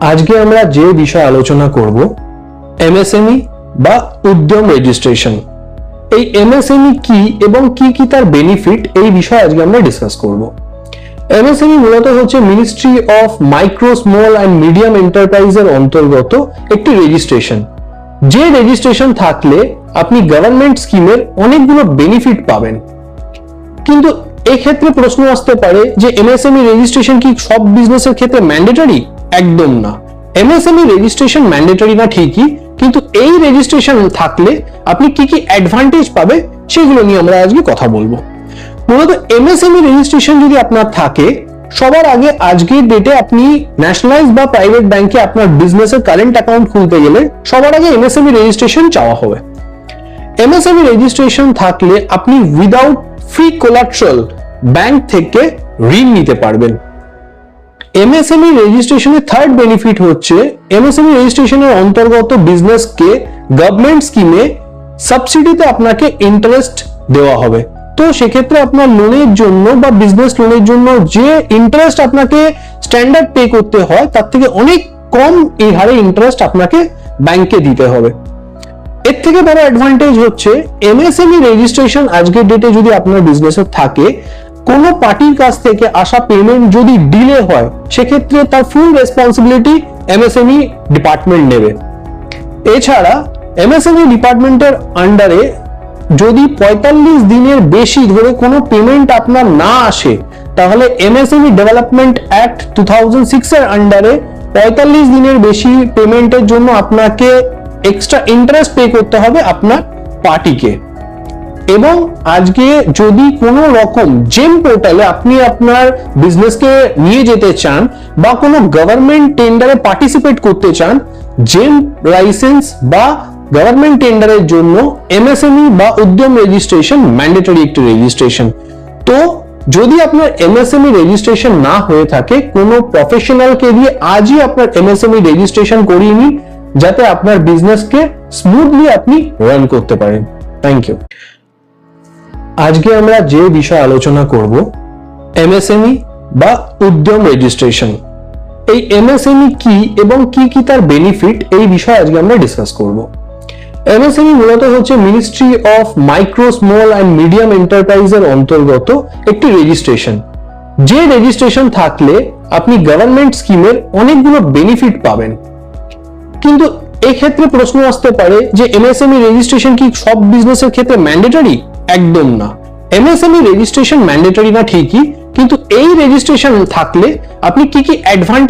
আজকে আমরা যে বিষয় আলোচনা করব এমএসএমই বা উদ্যম রেজিস্ট্রেশন। এই এমএসএমই কি এবং কি কি তার বেনিফিট, এই বিষয়ে আজকে আমরা ডিসকাস করব। এমএসএমই মূলত হচ্ছে ministry of micro small and medium এন্টারপ্রাইজের অন্তর্গত একটি রেজিস্ট্রেশন, যে রেজিস্ট্রেশন থাকলে আপনি গভর্নমেন্ট স্কিমের অনেকগুলো বেনিফিট পাবেন। কিন্তু এই ক্ষেত্রে প্রশ্ন আসতে পারে যে এমএসএমই রেজিস্ট্রেশন কি সব বিজনেসের ক্ষেত্রে ম্যান্ডেটরি? একদম না। এমএসএমই রেজিস্ট্রেশন ম্যান্ডেটরি না ঠিকই, কিন্তু এই রেজিস্ট্রেশন থাকলে আপনি কি কি অ্যাডভান্টেজ পাবে সেগুলো নিয়ে আমরা আজকে কথা বলবো। মূলত এমএসএমই রেজিস্ট্রেশন যদি আপনার থাকে, সবার আগে আজকের ডেটে আপনি ন্যাশনালাইজ বা প্রাইভেট ব্যাংকে আপনার বিজনেসের কারেন্ট অ্যাকাউন্ট খুলতে গেলে সবার আগে এমএসএমই রেজিস্ট্রেশন চাওয়া হবে। এমএসএমই রেজিস্ট্রেশন থাকলে আপনি উইদাউট ফ্রি কোলাট্রাল ব্যাংক থেকে ঋণ নিতে পারবেন। এমএসএমই রেজিস্ট্রেশনের থার্ড বেনিফিট হচ্ছে এমএসএমই রেজিস্ট্রেশনের অন্তর্গত বিজনেসকে গভর্নমেন্ট স্কিমে সাবসিডিতে আপনাকে ইন্টারেস্ট দেওয়া হবে। তো সেক্ষেত্রে আপনার লোনের জন্য বা বিজনেস লোনের জন্য যে ইন্টারেস্ট আপনাকে স্ট্যান্ডার্ড পে করতে হয় তার থেকে অনেক কম এই হারে ইন্টারেস্ট আপনাকে ব্যাংকে দিতে হবে। এর থেকে বড় অ্যাডভান্টেজ হচ্ছে এমএসএমই রেজিস্ট্রেশন আজকের ডেটে যদি আপনার বিজনেসে থাকে, কোনো পার্টির কাছ থেকে আসা পেমেন্ট যদি ডিলে হয় সেক্ষেত্রে তার ফুল রেসপন্সিবিলিটি এমএসএমই ডিপার্টমেন্ট নেবে। এছাড়া এমএসএমই ডিপার্টমেন্টের আন্ডারে যদি 45 দিনের বেশি ধরে কোনো পেমেন্ট আপনার না আসে, তাহলে এমএসএমই ডেভেলপমেন্ট অ্যাক্ট 2006 এর আন্ডারে 45 দিনের বেশি পেমেন্টের জন্য আপনাকে এক্সট্রা ইন্টারেস্ট পে করতে হবে আপনার পার্টিকে। এবং আজকে যদি কোনো রকম জেম পোর্টালে আপনি আপনার বিজনেসকে নিয়ে যেতে চান বা কোনো গভর্নমেন্ট টেন্ডারে পার্টিসিপেট করতে চান, জেম লাইসেন্স বা গভর্নমেন্ট টেন্ডারের জন্য এমএসএমই বা উদ্যম রেজিস্ট্রেশন ম্যান্ডেটরি একটি রেজিস্ট্রেশন। তো যদি আপনার এমএসএমই রেজিস্ট্রেশন না হয়ে থাকে, কোনো প্রফেশনালকে দিয়ে আজই আপনার এমএসএমই রেজিস্ট্রেশন করিয়ে নিন, যাতে আপনার বিজনেসকে স্মুথলি আপনি রান করতে পারেন। Thank you. আজকে আমরা যে বিষয় আলোচনা করব এমএসএমই বা উদ্যম রেজিস্ট্রেশন। এই এমএসএমই কি এবং কি কি তার বেনিফিট, এই বিষয়ে আজকে আমরা ডিসকাস করব। এমএসএমই মূলত হচ্ছে ministry of micro small and medium এন্টারপ্রাইজের অন্তর্গত একটি রেজিস্ট্রেশন, যে রেজিস্ট্রেশন থাকলে আপনি গভর্নমেন্ট স্কিমের অনেকগুলো বেনিফিট পাবেন। কিন্তু এই ক্ষেত্রে প্রশ্ন আসতে পারে যে এমএসএমই রেজিস্ট্রেশন কি সব বিজনেসের ক্ষেত্রে ম্যান্ডেটরি? একদম না। এমএসএমই রেজিস্ট্রেশন ম্যান্ডেটরি না ঠিকই, কিন্তু এই রেজিস্ট্রেশন থাকলে আপনি কি কি অ্যাডভান্টেজ